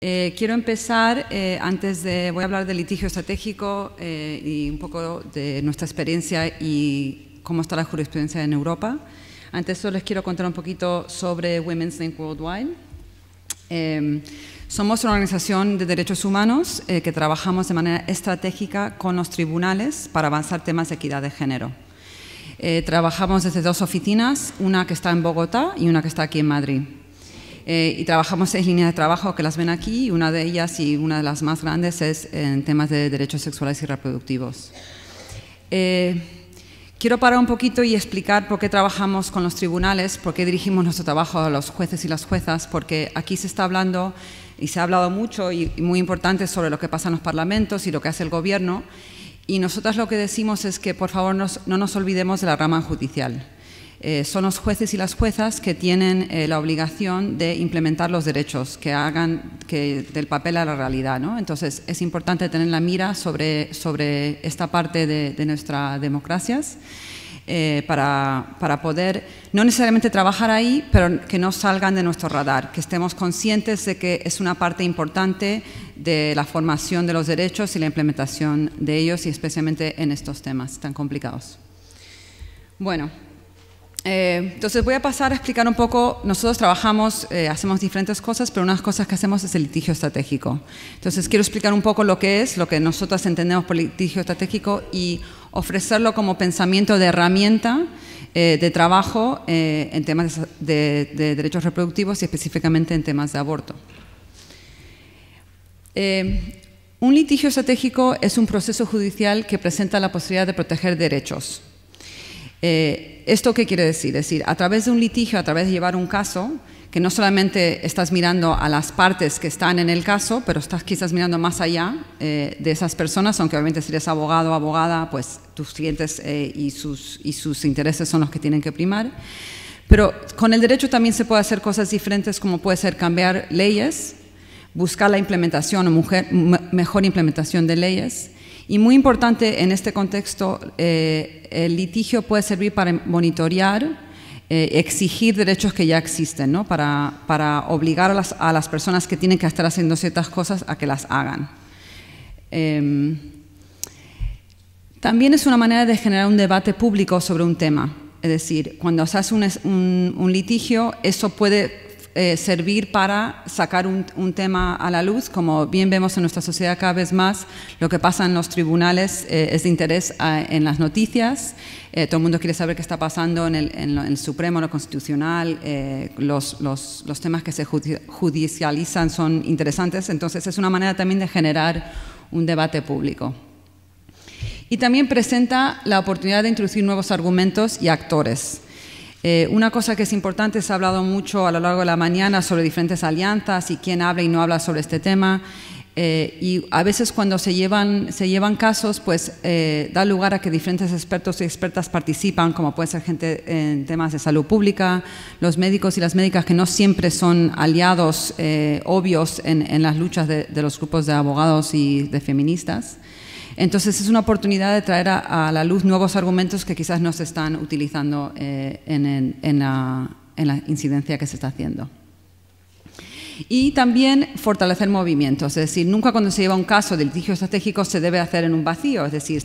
Quiero empezar, voy a hablar del litigio estratégico y un poco de nuestra experiencia y cómo está la jurisprudencia en Europa. Antes solo les quiero contar un poquito sobre Women's Link Worldwide. Somos una organización de derechos humanos que trabajamos de manera estratégica con los tribunales para avanzar temas de equidad de género. Trabajamos desde dos oficinas, una que está en Bogotá y una que está aquí en Madrid. Y trabajamos 6 líneas de trabajo que las ven aquí, y una de ellas y una de las más grandes es en temas de derechos sexuales y reproductivos. Quiero parar un poquito y explicar por qué trabajamos con los tribunales, por qué dirigimos nuestro trabajo a los jueces y las juezas, porque aquí se está hablando y se ha hablado mucho y muy importante sobre lo que pasa en los parlamentos y lo que hace el gobierno, y nosotras lo que decimos es que por favor no nos olvidemos de la rama judicial. Son los jueces y las juezas que tienen la obligación de implementar los derechos, que hagan del papel a la realidad, ¿no? Entonces, es importante tener la mira sobre esta parte de nuestras democracias para poder, no necesariamente trabajar ahí, pero que no salgan de nuestro radar, que estemos conscientes de que es una parte importante de la formación de los derechos y la implementación de ellos, y especialmente en estos temas tan complicados. Bueno. Entonces voy a pasar a explicar un poco. Nosotros trabajamos, hacemos diferentes cosas, pero una de las cosas que hacemos es el litigio estratégico. Entonces quiero explicar un poco lo que es, lo que nosotros entendemos por litigio estratégico y ofrecerlo como pensamiento de herramienta de trabajo en temas de derechos reproductivos y específicamente en temas de aborto. Un litigio estratégico es un proceso judicial que presenta la posibilidad de proteger derechos. ¿Esto qué quiere decir? Es decir, a través de un litigio, a través de llevar un caso, que no solamente estás mirando a las partes que están en el caso, pero estás quizás mirando más allá de esas personas, aunque obviamente si eres abogado o abogada, pues tus clientes y sus intereses son los que tienen que primar. Pero con el derecho también se puede hacer cosas diferentes, como puede ser cambiar leyes, buscar la implementación o mejor implementación de leyes. Y muy importante en este contexto, el litigio puede servir para monitorear, exigir derechos que ya existen, ¿no? Para obligar a las personas que tienen que estar haciendo ciertas cosas a que las hagan. También es una manera de generar un debate público sobre un tema. Es decir, cuando se hace un litigio, eso puede servir para sacar un tema a la luz. Como bien vemos en nuestra sociedad cada vez más, lo que pasa en los tribunales es de interés en las noticias. Todo el mundo quiere saber qué está pasando en el Supremo, en lo Constitucional. Los temas que se judicializan son interesantes, entonces es una manera también de generar un debate público. Y también presenta la oportunidad de introducir nuevos argumentos y actores. Una cosa que es importante, se ha hablado mucho a lo largo de la mañana sobre diferentes alianzas y quién habla y no habla sobre este tema. Y a veces cuando se llevan casos, pues da lugar a que diferentes expertos y expertas participan, como puede ser gente en temas de salud pública, los médicos y las médicas que no siempre son aliados obvios en las luchas de los grupos de abogados y de feministas. Entonces es una oportunidad de traer a la luz nuevos argumentos que quizás no se están utilizando en la incidencia que se está haciendo. Y también fortalecer movimientos, es decir, nunca cuando se lleva un caso de litigio estratégico se debe hacer en un vacío, es decir,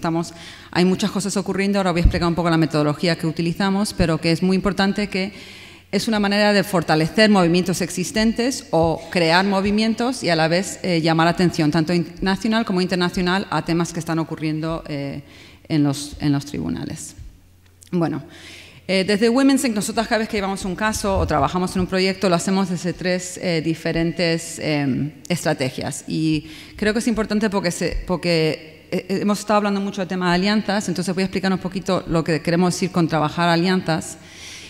hay muchas cosas ocurriendo. Ahora voy a explicar un poco la metodología que utilizamos, pero que es muy importante que es una manera de fortalecer movimientos existentes o crear movimientos y a la vez llamar la atención, tanto nacional como internacional, a temas que están ocurriendo en los tribunales. Bueno, desde Women's Link, nosotros cada vez que llevamos un caso o trabajamos en un proyecto, lo hacemos desde 3 diferentes estrategias. Y creo que es importante porque hemos estado hablando mucho del tema de alianzas, entonces voy a explicar un poquito lo que queremos decir con trabajar alianzas.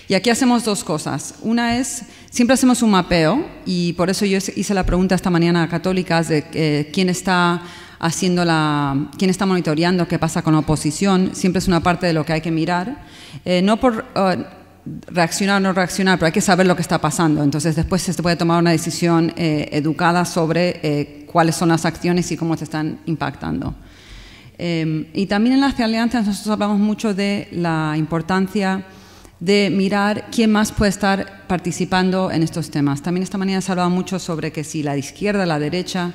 Y aquí hacemos 2 cosas. Una es, siempre hacemos un mapeo, y por eso yo hice la pregunta esta mañana a Católicas de quién está monitoreando qué pasa con la oposición. Siempre es una parte de lo que hay que mirar. No por reaccionar o no reaccionar, pero hay que saber lo que está pasando. Entonces después se puede tomar una decisión educada sobre cuáles son las acciones y cómo te están impactando. Y también en las alianzas nosotros hablamos mucho de la importancia de mirar quién más puede estar participando en estos temas. También esta mañana se ha hablado mucho sobre que si la izquierda, la derecha.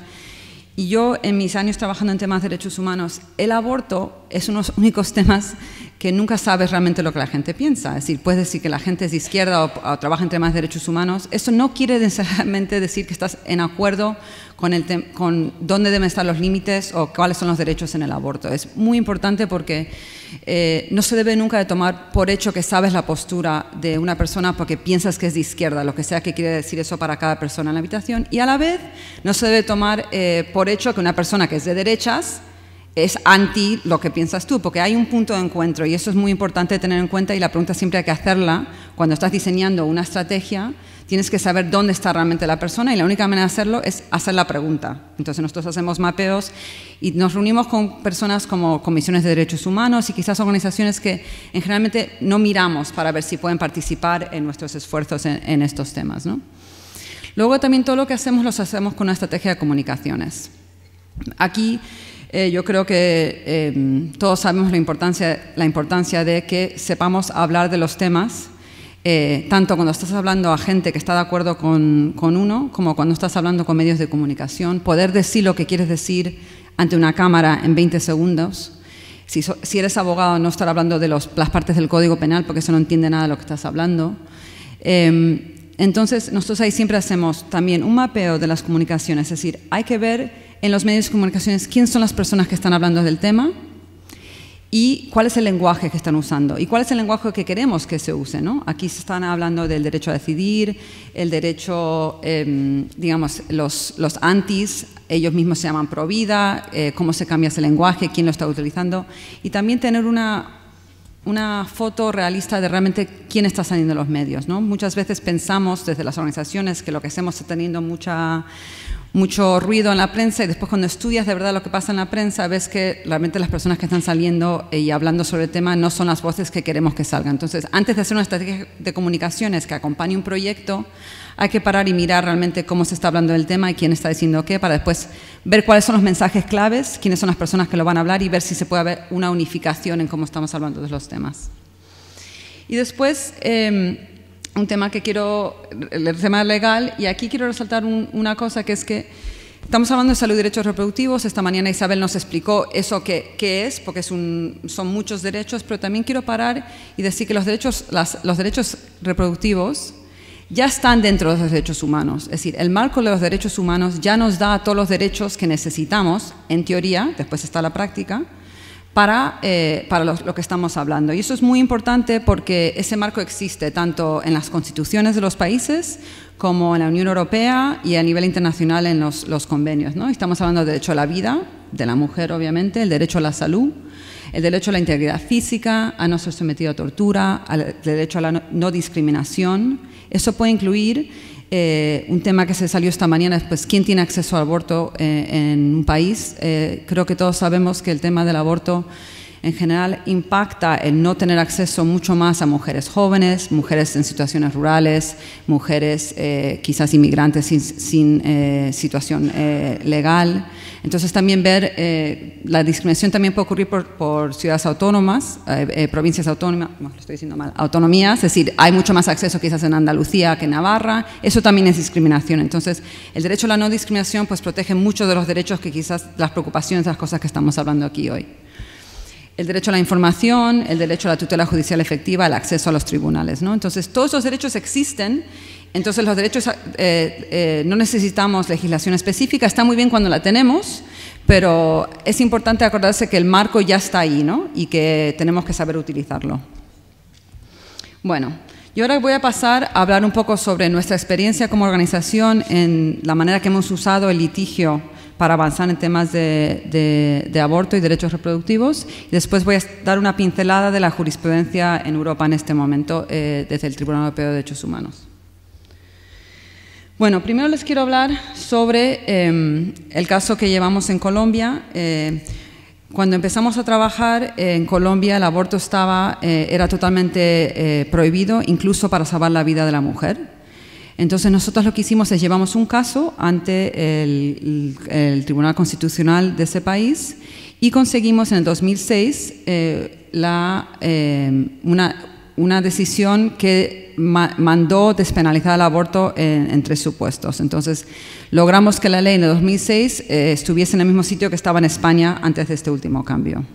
Y yo, en mis años trabajando en temas de derechos humanos, el aborto es uno de los únicos temas que nunca sabes realmente lo que la gente piensa. Es decir, puedes decir que la gente es de izquierda o trabaja en temas de derechos humanos. Eso no quiere necesariamente decir que estás en acuerdo con dónde deben estar los límites o cuáles son los derechos en el aborto. Es muy importante porque no se debe nunca de tomar por hecho que sabes la postura de una persona porque piensas que es de izquierda, lo que sea que quiere decir eso para cada persona en la habitación. Y a la vez no se debe tomar por hecho que una persona que es de derechas es anti lo que piensas tú, porque hay un punto de encuentro y eso es muy importante tener en cuenta, y la pregunta siempre hay que hacerla cuando estás diseñando una estrategia. Tienes que saber dónde está realmente la persona y la única manera de hacerlo es hacer la pregunta. Entonces nosotros hacemos mapeos y nos reunimos con personas como comisiones de derechos humanos y quizás organizaciones que generalmente no miramos para ver si pueden participar en nuestros esfuerzos en estos temas, ¿no? Luego también todo lo que hacemos lo hacemos con una estrategia de comunicaciones. Aquí yo creo que todos sabemos la importancia de que sepamos hablar de los temas, tanto cuando estás hablando a gente que está de acuerdo con uno, como cuando estás hablando con medios de comunicación, poder decir lo que quieres decir ante una cámara en 20 segundos. Si eres abogado, no estar hablando de las partes del Código Penal, porque eso no entiende nada de lo que estás hablando. Entonces, nosotros ahí siempre hacemos también un mapeo de las comunicaciones, es decir, hay que ver en los medios de comunicaciones quién son las personas que están hablando del tema y cuál es el lenguaje que están usando y cuál es el lenguaje que queremos que se use, ¿no? Aquí se están hablando del derecho a decidir, el derecho, digamos, los antis, ellos mismos se llaman pro vida, cómo se cambia ese lenguaje, quién lo está utilizando, y también tener una foto realista de realmente quién está saliendo en los medios, ¿no? Muchas veces pensamos desde las organizaciones que lo que hacemos está teniendo mucho ruido en la prensa, y después cuando estudias de verdad lo que pasa en la prensa ves que realmente las personas que están saliendo y hablando sobre el tema no son las voces que queremos que salgan. Entonces, antes de hacer una estrategia de comunicaciones que acompañe un proyecto, hay que parar y mirar realmente cómo se está hablando del tema y quién está diciendo qué, para después ver cuáles son los mensajes claves, quiénes son las personas que lo van a hablar y ver si se puede haber una unificación en cómo estamos hablando de los temas. Y después, un tema que el tema legal, y aquí quiero resaltar una cosa, que es que estamos hablando de salud y derechos reproductivos. Esta mañana Isabel nos explicó eso qué es, porque son muchos derechos, pero también quiero parar y decir que los derechos reproductivos ya están dentro de los derechos humanos. Es decir, el marco de los derechos humanos ya nos da todos los derechos que necesitamos, en teoría, después está la práctica, para lo que estamos hablando. Y eso es muy importante porque ese marco existe tanto en las constituciones de los países como en la Unión Europea y a nivel internacional en los convenios, ¿no? Estamos hablando del derecho a la vida, de la mujer obviamente, el derecho a la salud, el derecho a la integridad física, a no ser sometido a tortura, el derecho a la no discriminación. Eso puede incluir un tema que se salió esta mañana, pues quién tiene acceso al aborto en un país. Creo que todos sabemos que el tema del aborto en general impacta el no tener acceso mucho más a mujeres jóvenes, mujeres en situaciones rurales, mujeres quizás inmigrantes sin situación legal. Entonces también ver la discriminación también puede ocurrir por ciudades autónomas, provincias autónomas, no, lo estoy diciendo mal, autonomías, es decir, hay mucho más acceso quizás en Andalucía que en Navarra, eso también es discriminación. Entonces el derecho a la no discriminación pues protege muchos de los derechos que quizás las preocupaciones, las cosas que estamos hablando aquí hoy. El derecho a la información, el derecho a la tutela judicial efectiva, el acceso a los tribunales, ¿no? Entonces todos esos derechos existen. Entonces los derechos, no necesitamos legislación específica, está muy bien cuando la tenemos, pero es importante acordarse que el marco ya está ahí, ¿no? Y que tenemos que saber utilizarlo. Bueno, yo ahora voy a pasar a hablar un poco sobre nuestra experiencia como organización en la manera que hemos usado el litigio para avanzar en temas de aborto y derechos reproductivos. Y después voy a dar una pincelada de la jurisprudencia en Europa en este momento desde el Tribunal Europeo de Derechos Humanos. Bueno, primero les quiero hablar sobre el caso que llevamos en Colombia. Cuando empezamos a trabajar en Colombia, el aborto era totalmente prohibido, incluso para salvar la vida de la mujer. Entonces nosotros lo que hicimos es llevamos un caso ante el Tribunal Constitucional de ese país y conseguimos en el 2006 una decisión que mandó despenalizar el aborto en 3 supuestos. Entonces, logramos que la ley en el 2006 estuviese en el mismo sitio que estaba en España antes de este último cambio.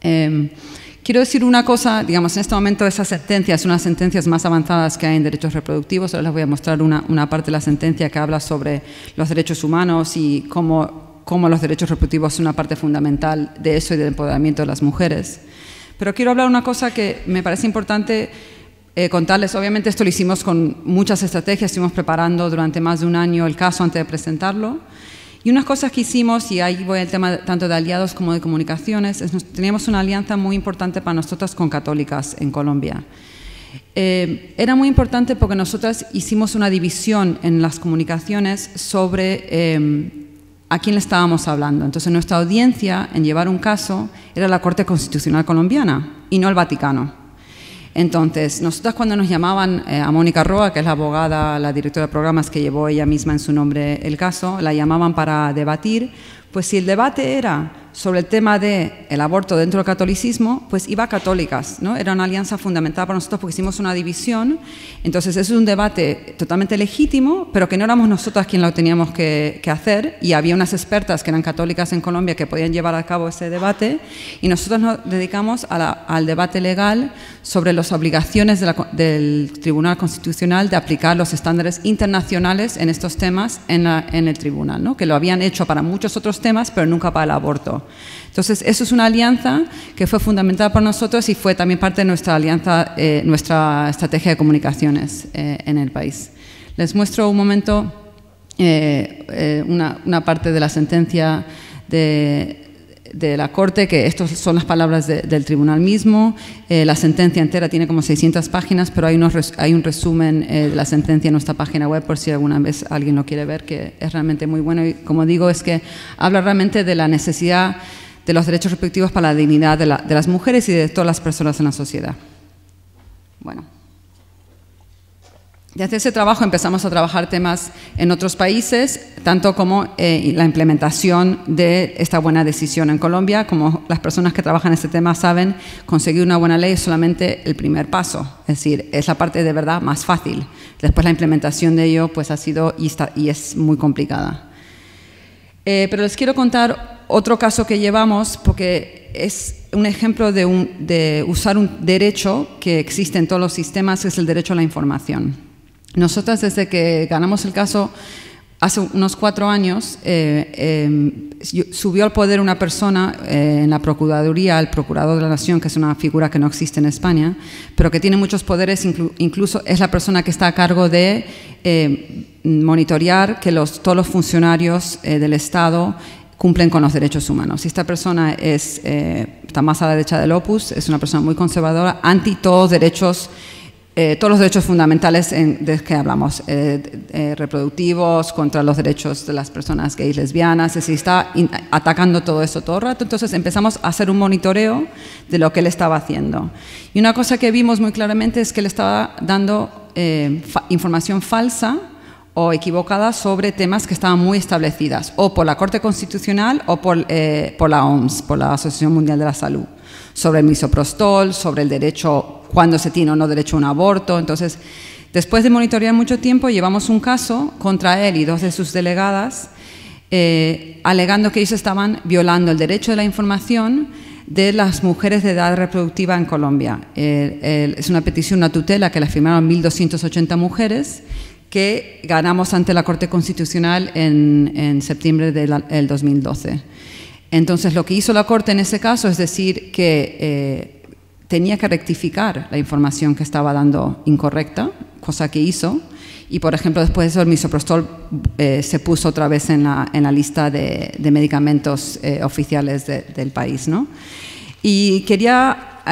Quiero decir una cosa, digamos, en este momento esas sentencias son unas sentencias más avanzadas que hay en derechos reproductivos. Ahora les voy a mostrar una parte de la sentencia que habla sobre los derechos humanos y cómo los derechos reproductivos son una parte fundamental de eso y del empoderamiento de las mujeres. Pero quiero hablar una cosa que me parece importante contarles. Obviamente esto lo hicimos con muchas estrategias, estuvimos preparando durante más de un año el caso antes de presentarlo. Y unas cosas que hicimos, y ahí voy al tema tanto de aliados como de comunicaciones, teníamos una alianza muy importante para nosotras con católicas en Colombia. Era muy importante porque nosotras hicimos una división en las comunicaciones sobre a quién le estábamos hablando. Entonces, nuestra audiencia en llevar un caso era la Corte Constitucional Colombiana y no el Vaticano. Entonces, nosotras cuando nos llamaban a Mónica Roa, que es la abogada, la directora de programas que llevó ella misma en su nombre el caso, la llamaban para debatir, pues si el debate era sobre el tema del aborto dentro del catolicismo, pues iba a católicas, ¿no? Era una alianza fundamental para nosotros porque hicimos una división. Entonces, es un debate totalmente legítimo, pero que no éramos nosotras quienes lo teníamos que hacer, y había unas expertas que eran católicas en Colombia que podían llevar a cabo ese debate, y nosotros nos dedicamos al debate legal sobre las obligaciones del Tribunal Constitucional de aplicar los estándares internacionales en estos temas en el tribunal, ¿no? Que lo habían hecho para muchos otros temas, pero nunca para el aborto. Entonces, eso es una alianza que fue fundamental para nosotros y fue también parte de nuestra alianza, nuestra estrategia de comunicaciones en el país. Les muestro un momento una parte de la sentencia de la Corte, que estas son las palabras del tribunal mismo. La sentencia entera tiene como 600 páginas, pero hay un resumen de la sentencia en nuestra página web por si alguna vez alguien lo quiere ver, que es realmente muy bueno. Y como digo, es que habla realmente de la necesidad de los derechos reproductivos para la dignidad de las mujeres y de todas las personas en la sociedad. Bueno. Desde ese trabajo empezamos a trabajar temas en otros países, tanto como la implementación de esta buena decisión en Colombia. Como las personas que trabajan en este tema saben, conseguir una buena ley es solamente el primer paso, es decir, es la parte de verdad más fácil. Después la implementación de ello pues ha sido y es muy complicada. Pero les quiero contar otro caso que llevamos porque es un ejemplo de usar un derecho que existe en todos los sistemas, que es el derecho a la información. Nosotras, desde que ganamos el caso hace unos 4 años, subió al poder una persona en la Procuraduría, el Procurador de la Nación, que es una figura que no existe en España, pero que tiene muchos poderes, incluso es la persona que está a cargo de monitorear que todos los funcionarios del Estado cumplen con los derechos humanos. Y esta persona está más a la derecha del Opus, es una persona muy conservadora, anti todos los derechos fundamentales de que hablamos, reproductivos, contra los derechos de las personas gays, lesbianas, es decir, está atacando todo eso todo el rato. Entonces empezamos a hacer un monitoreo de lo que él estaba haciendo. Y una cosa que vimos muy claramente es que él estaba dando información falsa o equivocada sobre temas que estaban muy establecidas, o por la Corte Constitucional o por la OMS, por la Asociación Mundial de la Salud, sobre el misoprostol, sobre el derecho, cuándo se tiene o no derecho a un aborto. Entonces, después de monitorear mucho tiempo, llevamos un caso contra él y 2 de sus delegadas, alegando que ellos estaban violando el derecho de la información de las mujeres de edad reproductiva en Colombia. Es una petición, una tutela que la firmaron 1.280 mujeres, que ganamos ante la Corte Constitucional en septiembre del 2012. Entonces, lo que hizo la Corte en ese caso es decir que tenía que rectificar la información que estaba dando incorrecta, cosa que hizo, y por ejemplo, después de eso el misoprostol se puso otra vez en la lista de medicamentos oficiales del país, ¿no? Y quería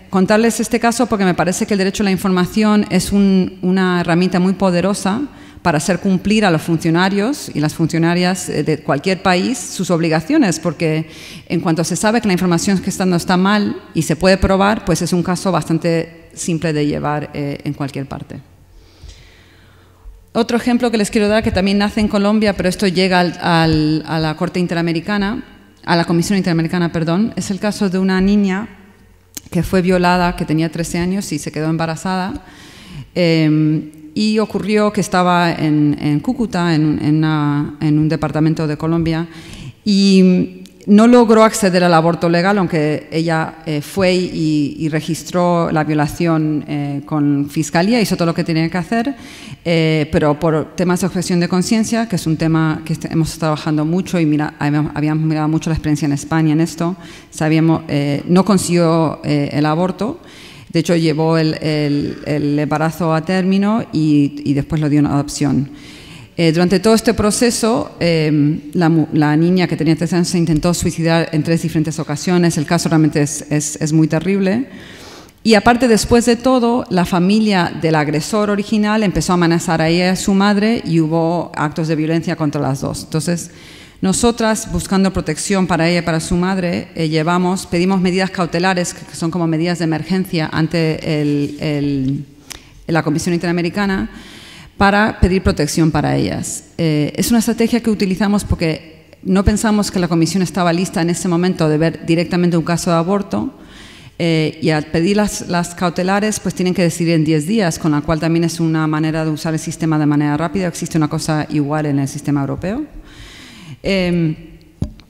contarles este caso porque me parece que el derecho a la información es una herramienta muy poderosa para hacer cumplir a los funcionarios y las funcionarias de cualquier país sus obligaciones, porque en cuanto se sabe que la información que está dando está mal y se puede probar, pues es un caso bastante simple de llevar en cualquier parte. Otro ejemplo que les quiero dar, que también nace en Colombia, pero esto llega a la Corte Interamericana, a la Comisión Interamericana, perdón, es el caso de una niña que fue violada, que tenía 13 años y se quedó embarazada. Y ocurrió que estaba en Cúcuta, en un departamento de Colombia, y no logró acceder al aborto legal, aunque ella fue y registró la violación con fiscalía, hizo todo lo que tenía que hacer, pero por temas de objeción de conciencia, que es un tema que hemos estado trabajando mucho y habíamos mirado mucho la experiencia en España en esto, no consiguió el aborto. De hecho, llevó el embarazo a término y después lo dio en adopción. Durante todo este proceso, la niña que tenía 13 años se intentó suicidar en 3 diferentes ocasiones. El caso realmente es muy terrible. Y aparte, después de todo, la familia del agresor original empezó a amenazar a ella y a su madre y hubo actos de violencia contra las dos. Entonces, nosotras, buscando protección para ella y para su madre, pedimos medidas cautelares, que son como medidas de emergencia ante la Comisión Interamericana, para pedir protección para ellas. Es una estrategia que utilizamos porque no pensamos que la Comisión estaba lista en ese momento de ver directamente un caso de aborto, y al pedir las cautelares, pues tienen que decidir en 10 días, con la cual también es una manera de usar el sistema de manera rápida. Existe una cosa igual en el sistema europeo.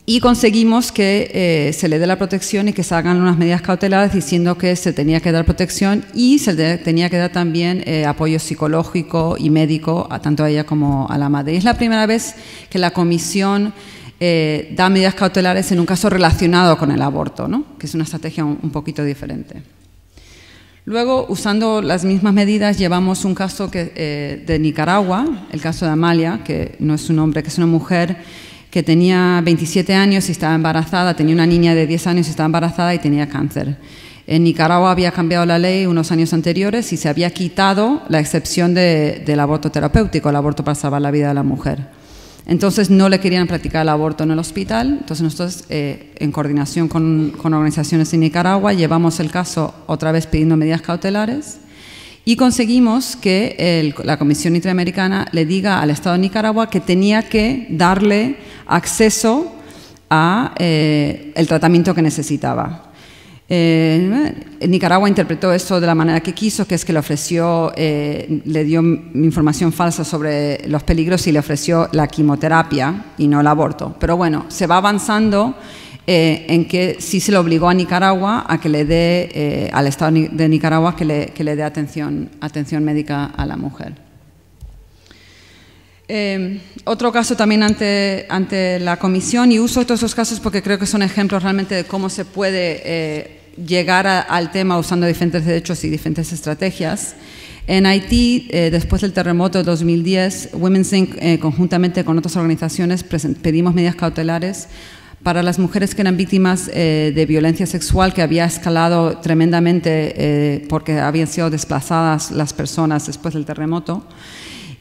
Y conseguimos que se le dé la protección y que se hagan unas medidas cautelares diciendo que se tenía que dar protección y se tenía que dar también apoyo psicológico y médico tanto a ella como a la madre. Y es la primera vez que la Comisión da medidas cautelares en un caso relacionado con el aborto, ¿no? Que es una estrategia un poquito diferente. Luego, usando las mismas medidas, llevamos un caso de Nicaragua, el caso de Amalia, que no es un hombre, que es una mujer que tenía 27 años y estaba embarazada, tenía una niña de 10 años y estaba embarazada y tenía cáncer. En Nicaragua había cambiado la ley unos años anteriores y se había quitado la excepción del aborto terapéutico, el aborto para salvar la vida de la mujer. Entonces no le querían practicar el aborto en el hospital, entonces nosotros en coordinación con organizaciones en Nicaragua llevamos el caso otra vez pidiendo medidas cautelares y conseguimos que la Comisión Interamericana le diga al Estado de Nicaragua que tenía que darle acceso a el tratamiento que necesitaba. Nicaragua interpretó esto de la manera que quiso, que es que le dio información falsa sobre los peligros y le ofreció la quimioterapia y no el aborto. Pero bueno, se va avanzando en que sí se le obligó a Nicaragua a que le dé, al Estado de Nicaragua que le dé atención médica a la mujer. Otro caso también ante la Comisión, y uso todos esos casos porque creo que son ejemplos realmente de cómo se puede llegar al tema usando diferentes derechos y diferentes estrategias. En Haití, después del terremoto de 2010, Women's Inc., conjuntamente con otras organizaciones, pedimos medidas cautelares para las mujeres que eran víctimas de violencia sexual, que había escalado tremendamente porque habían sido desplazadas las personas después del terremoto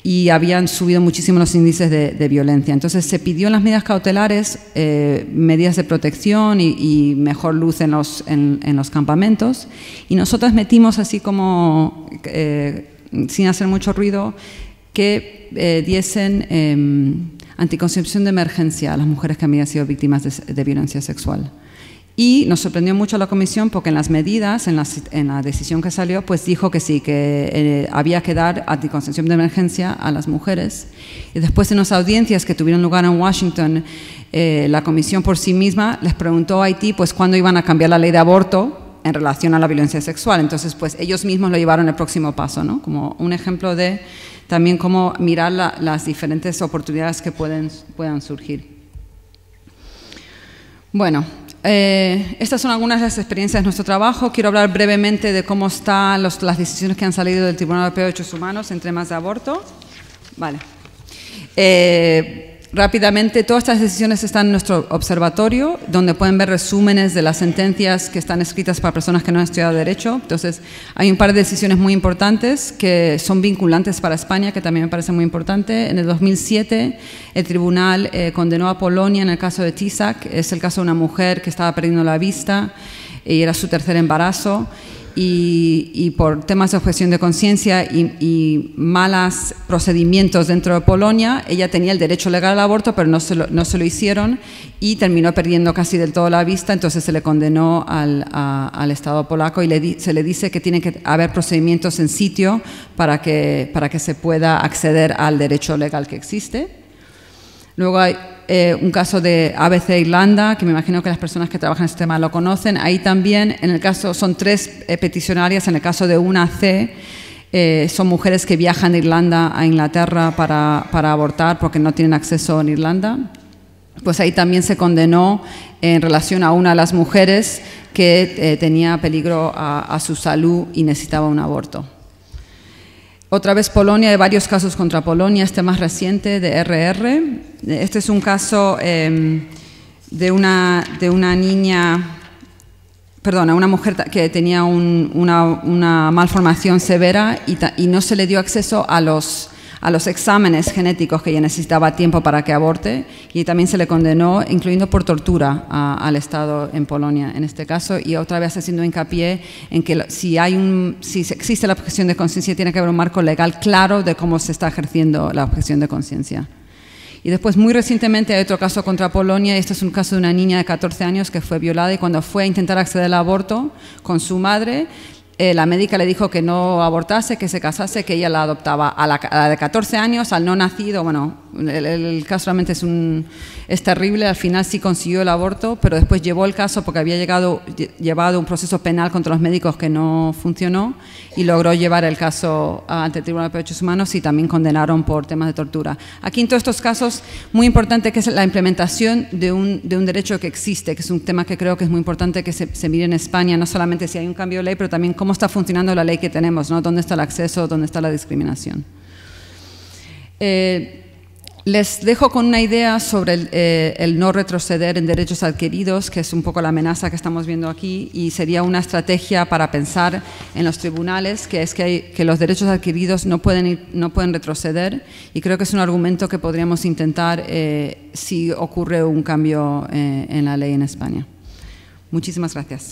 y habían subido muchísimo los índices de violencia. Entonces se pidió en las medidas cautelares medidas de protección y mejor luz en los campamentos, y nosotras metimos así como, sin hacer mucho ruido, que diesen anticoncepción de emergencia a las mujeres que habían sido víctimas de violencia sexual. Y nos sorprendió mucho la Comisión porque en las medidas, en la decisión que salió, pues dijo que sí, que había que dar anticoncepción de emergencia a las mujeres. Y después en las audiencias que tuvieron lugar en Washington, la Comisión por sí misma les preguntó a Haití pues cuándo iban a cambiar la ley de aborto en relación a la violencia sexual. Entonces pues ellos mismos lo llevaron al próximo paso, ¿no? Como un ejemplo de también cómo mirar las diferentes oportunidades que puedan surgir. Bueno, estas son algunas de las experiencias de nuestro trabajo. Quiero hablar brevemente de cómo están las decisiones que han salido del Tribunal Europeo de Derechos Humanos en temas de aborto. Vale. Rápidamente, todas estas decisiones están en nuestro observatorio, donde pueden ver resúmenes de las sentencias que están escritas para personas que no han estudiado Derecho. Entonces, hay un par de decisiones muy importantes que son vinculantes para España, que también me parece muy importante. En el 2007, el tribunal condenó a Polonia en el caso de Tisak. Es el caso de una mujer que estaba perdiendo la vista y era su tercer embarazo. y por temas de objeción de conciencia y malos procedimientos dentro de Polonia, ella tenía el derecho legal al aborto, pero no se lo hicieron y terminó perdiendo casi del todo la vista. Entonces se le condenó al Estado polaco y se le dice que tiene que haber procedimientos en sitio para que se pueda acceder al derecho legal que existe. Luego hay un caso de ABC Irlanda, que me imagino que las personas que trabajan en este tema lo conocen. Ahí también, en el caso, son 3 peticionarias. En el caso de una C, son mujeres que viajan de Irlanda a Inglaterra para abortar porque no tienen acceso en Irlanda. Pues ahí también se condenó en relación a una de las mujeres que tenía peligro a su salud y necesitaba un aborto. Otra vez Polonia, hay varios casos contra Polonia, este más reciente de RR. Este es un caso de una niña, perdón, una mujer que tenía una malformación severa y no se le dio acceso a los exámenes genéticos que ella necesitaba a tiempo para que aborte, y también se le condenó, incluyendo por tortura, al Estado en Polonia en este caso, y otra vez haciendo hincapié en que si existe la objeción de conciencia, tiene que haber un marco legal claro de cómo se está ejerciendo la objeción de conciencia. Y después, muy recientemente, hay otro caso contra Polonia, y este es un caso de una niña de 14 años que fue violada, y cuando fue a intentar acceder al aborto con su madre, la médica le dijo que no abortase, que se casase, que ella la adoptaba. A la de 14 años, al no nacido, bueno, el caso realmente es terrible. Al final sí consiguió el aborto, pero después llevó el caso porque había llevado un proceso penal contra los médicos que no funcionó, y logró llevar el caso ante el Tribunal de Derechos Humanos, y también condenaron por temas de tortura. Aquí, en todos estos casos, muy importante que es la implementación de un derecho que existe, que es un tema que creo que es muy importante que se mire en España, no solamente si hay un cambio de ley, pero también cómo está funcionando la ley que tenemos, ¿no? ¿Dónde está el acceso? ¿Dónde está la discriminación? Les dejo con una idea sobre el no retroceder en derechos adquiridos, que es un poco la amenaza que estamos viendo aquí, y sería una estrategia para pensar en los tribunales, que es que los derechos adquiridos no pueden retroceder, y creo que es un argumento que podríamos intentar si ocurre un cambio en la ley en España. Muchísimas gracias.